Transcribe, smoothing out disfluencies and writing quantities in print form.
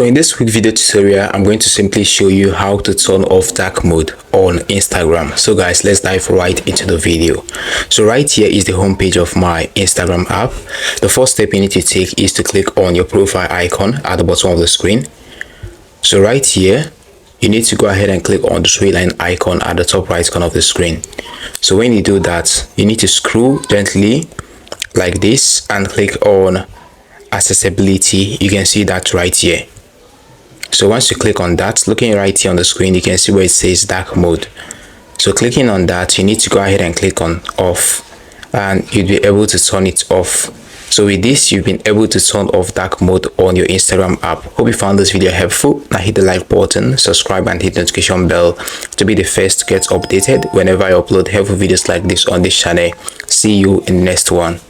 So in this quick video tutorial, I'm going to simply show you how to turn off dark mode on Instagram. So guys, let's dive right into the video. So right here is the home page of my Instagram app. The first step you need to take is to click on your profile icon at the bottom of the screen. So right here, you need to go ahead and click on the three line icon at the top right corner of the screen. So when you do that, you need to scroll gently like this and click on accessibility. You can see that right here. So once you click on that, looking right here on the screen, you can see where it says dark mode. So clicking on that, you need to go ahead and click on off, and you'll be able to turn it off. So with this, you've been able to turn off dark mode on your Instagram app. Hope you found this video helpful. Now hit the like button, subscribe and hit the notification bell to be the first to get updated whenever I upload helpful videos like this on this channel. See you in the next one.